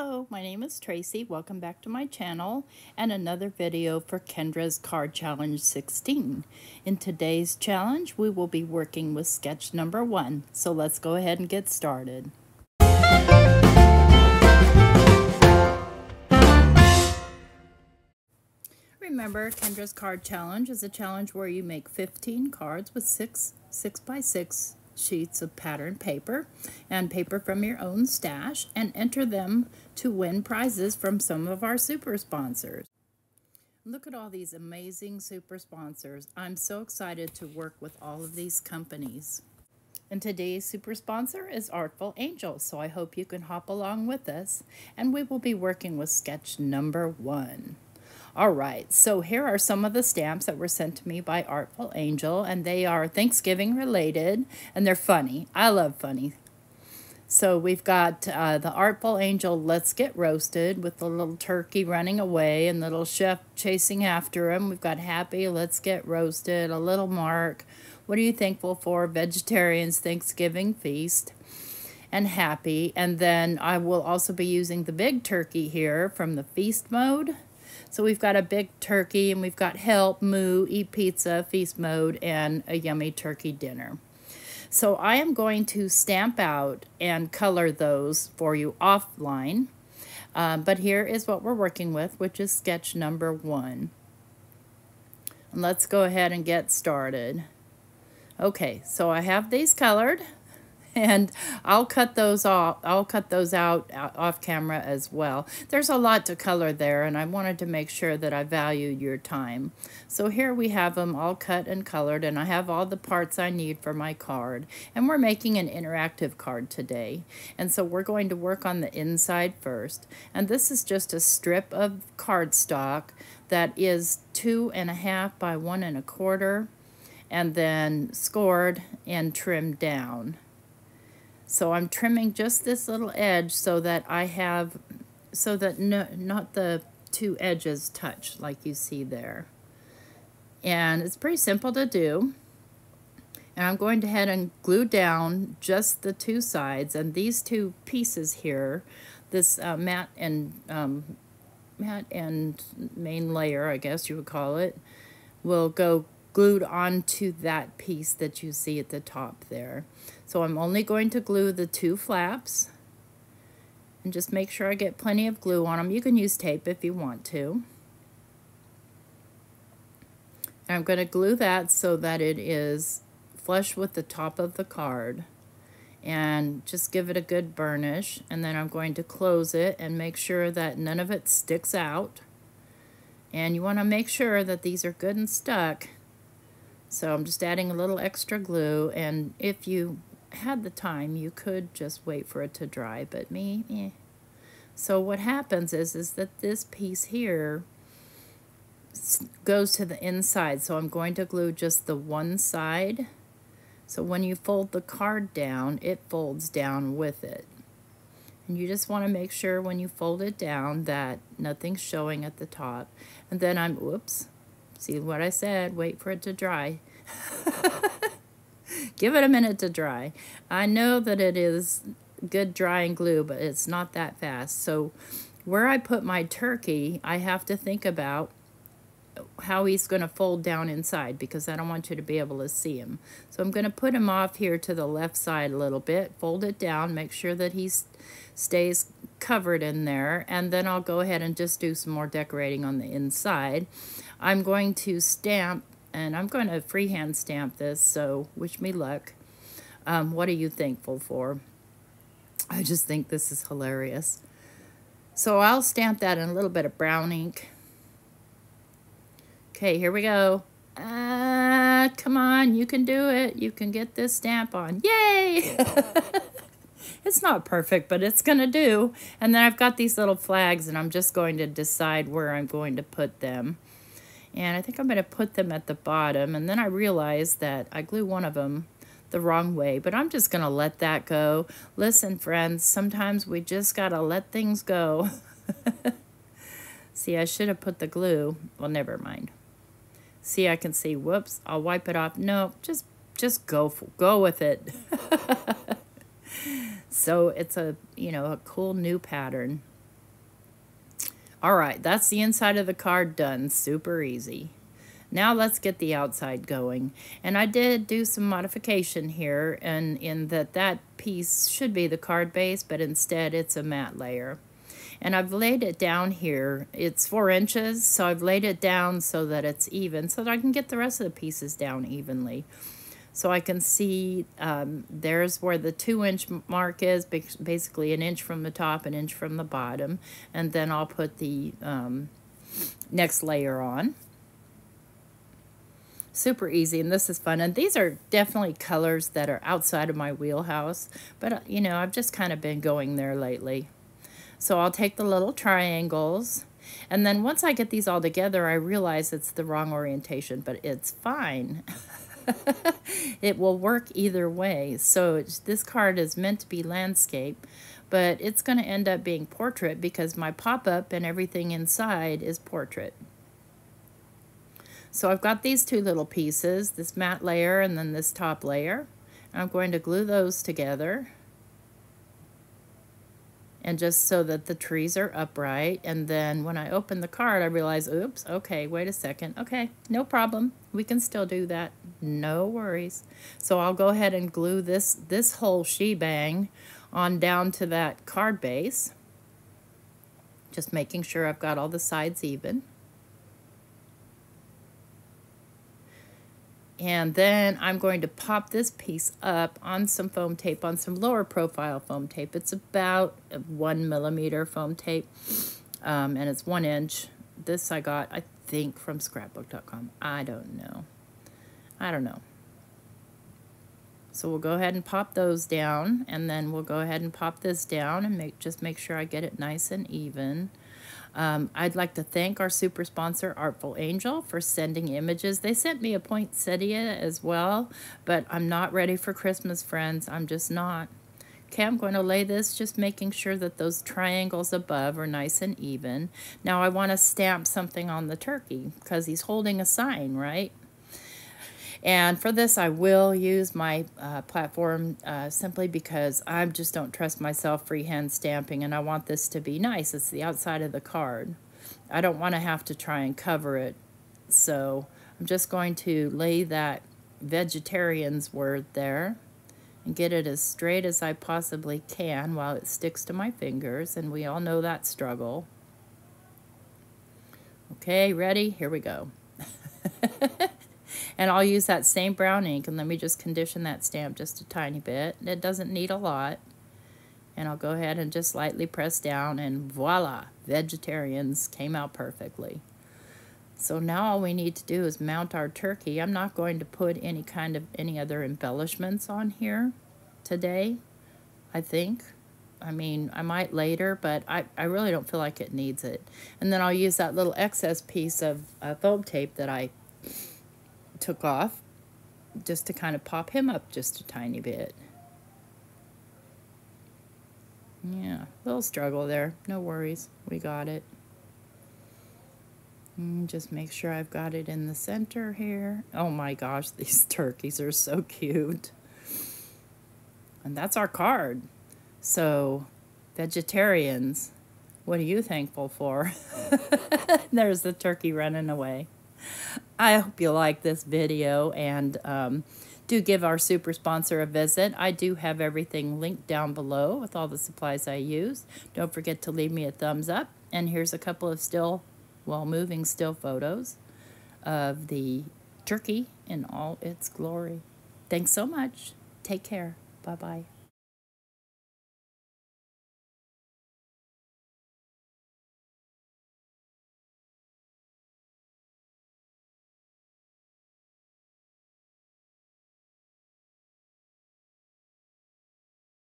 Hello, my name is Tracy. Welcome back to my channel and another video for Kendra's Card Challenge 16. In today's challenge, we will be working with sketch number 1. So let's go ahead and get started. Remember, Kendra's Card Challenge is a challenge where you make 15 cards with 6 6x6 sheets of pattern paper and paper from your own stash and enter them to win prizes from some of our super sponsors. Look at all these amazing super sponsors. I'm so excited to work with all of these companies. And today's super sponsor is Artful Angel, so I hope you can hop along with us and we will be working with sketch number 1. All right, so here are some of the stamps that were sent to me by Artful Angel, and they are Thanksgiving related, and they're funny. I love funny. So we've got the Artful Angel Let's Get Roasted with the little turkey running away and the little chef chasing after him. We've got Happy Let's Get Roasted, a little Mark. What are you thankful for? Vegetarians Thanksgiving Feast. And Happy. And then I will also be using the big turkey here from the feast mode. So we've got a big turkey, and we've got Help, Moo, Eat Pizza, Feast Mode, and a yummy turkey dinner. So I am going to stamp out and color those for you offline. But here is what we're working with, which is sketch number 1. And let's go ahead and get started. Okay, so I have these colored. And I'll cut those off. I'll cut those out off camera as well. There's a lot to color there, and I wanted to make sure that I valued your time. So here we have them all cut and colored, and I have all the parts I need for my card. And we're making an interactive card today. And so we're going to work on the inside first. And this is just a strip of cardstock that is 2.5 by 1 1/4, and then scored and trimmed down. So I'm trimming just this little edge so that not the two edges touch like you see there. And it's pretty simple to do. And I'm going ahead and glue down just the two sides, and these two pieces here, this matte and main layer, I guess you would call it, will go glued onto that piece that you see at the top there. So I'm only going to glue the two flaps, and just make sure I get plenty of glue on them. You can use tape if you want to. And I'm going to glue that so that it is flush with the top of the card, and just give it a good burnish. And then I'm going to close it and make sure that none of it sticks out. And you want to make sure that these are good and stuck. So I'm just adding a little extra glue, and if you had the time, you could just wait for it to dry, but me, eh. So what happens is that this piece here goes to the inside, so I'm going to glue just the one side. So when you fold the card down, it folds down with it. And you just want to make sure when you fold it down that nothing's showing at the top. And then whoops. See what I said, wait for it to dry. Give it a minute to dry. I know that it is good drying glue, but it's not that fast. So where I put my turkey, I have to think about how he's going to fold down inside, because I don't want you to be able to see him. So I'm going to put him off here to the left side a little bit, fold it down, make sure that he stays covered in there, and then I'll go ahead and just do some more decorating on the inside. I'm going to stamp, and I'm going to freehand stamp this, so wish me luck. What are you thankful for? I just think this is hilarious. So I'll stamp that in a little bit of brown ink. Okay, here we go. Come on, you can do it. You can get this stamp on. Yay! It's not perfect, but it's going to do. And then I've got these little flags, and I'm just going to decide where I'm going to put them. And I think I'm going to put them at the bottom. And then I realized that I glue one of them the wrong way, but I'm just going to let that go. Listen, friends, sometimes we just got to let things go. See, I should have put the glue. Well, never mind. See, I can see, whoops, I'll wipe it off. No, just go with it. So it's a, a cool new pattern. All right, that's the inside of the card done. Super easy. Now let's get the outside going. And I did do some modification here, and in that piece should be the card base, but instead it's a matte layer. And I've laid it down here. It's 4 inches, so I've laid it down so that it's even, so that I can get the rest of the pieces down evenly. So I can see there's where the 2-inch mark is, basically 1 inch from the top, 1 inch from the bottom. And then I'll put the next layer on. Super easy, and this is fun. And these are definitely colors that are outside of my wheelhouse, but you know, I've just kind of been going there lately. So I'll take the little triangles, and then once I get these all together, I realize it's the wrong orientation, but it's fine. It will work either way. So this card is meant to be landscape, but it's going to end up being portrait because my pop-up and everything inside is portrait. So I've got these 2 little pieces, this matte layer and then this top layer. I'm going to glue those together. And just so that the trees are upright. And then when I open the card, I realize, oops, okay, wait a second. Okay, no problem. We can still do that. No worries. So I'll go ahead and glue this whole shebang on down to that card base. Just making sure I've got all the sides even. And then I'm going to pop this piece up on some foam tape, on some lower profile foam tape. It's about 1 millimeter foam tape, and it's 1 inch. This I got, I think, from scrapbook.com. I don't know. So we'll go ahead and pop those down, and then we'll go ahead and pop this down and just make sure I get it nice and even. I'd like to thank our super sponsor, Artful Angel, for sending images. They sent me a poinsettia as well, but I'm not ready for Christmas, friends. I'm just not. Okay, I'm going to lay this, just making sure that those triangles above are nice and even. Now I want to stamp something on the turkey because he's holding a sign, right? And for this, I will use my platform simply because I just don't trust myself freehand stamping, and I want this to be nice. It's the outside of the card. I don't want to have to try and cover it. So I'm just going to lay that vegetarians word there and get it as straight as I possibly can while it sticks to my fingers, and we all know that struggle. Okay, ready? Here we go. And I'll use that same brown ink, and let me just condition that stamp just a tiny bit. It doesn't need a lot. And I'll go ahead and just lightly press down, and voila, vegetarians came out perfectly. So now all we need to do is mount our turkey. I'm not going to put any other embellishments on here today, I think. I mean, I might later, but I really don't feel like it needs it. And then I'll use that little excess piece of foam tape that I took off just to kind of pop him up just a tiny bit. Yeah, little struggle there. No worries. We got it. Just make sure I've got it in the center here. Oh my gosh, these turkeys are so cute. And that's our card. So, vegetarians, what are you thankful for? There's the turkey running away. I hope you like this video, and do give our super sponsor a visit. I do have everything linked down below with all the supplies I use. Don't forget to leave me a thumbs up. And here's a couple of moving still photos of the turkey in all its glory. Thanks so much. Take care. Bye-bye.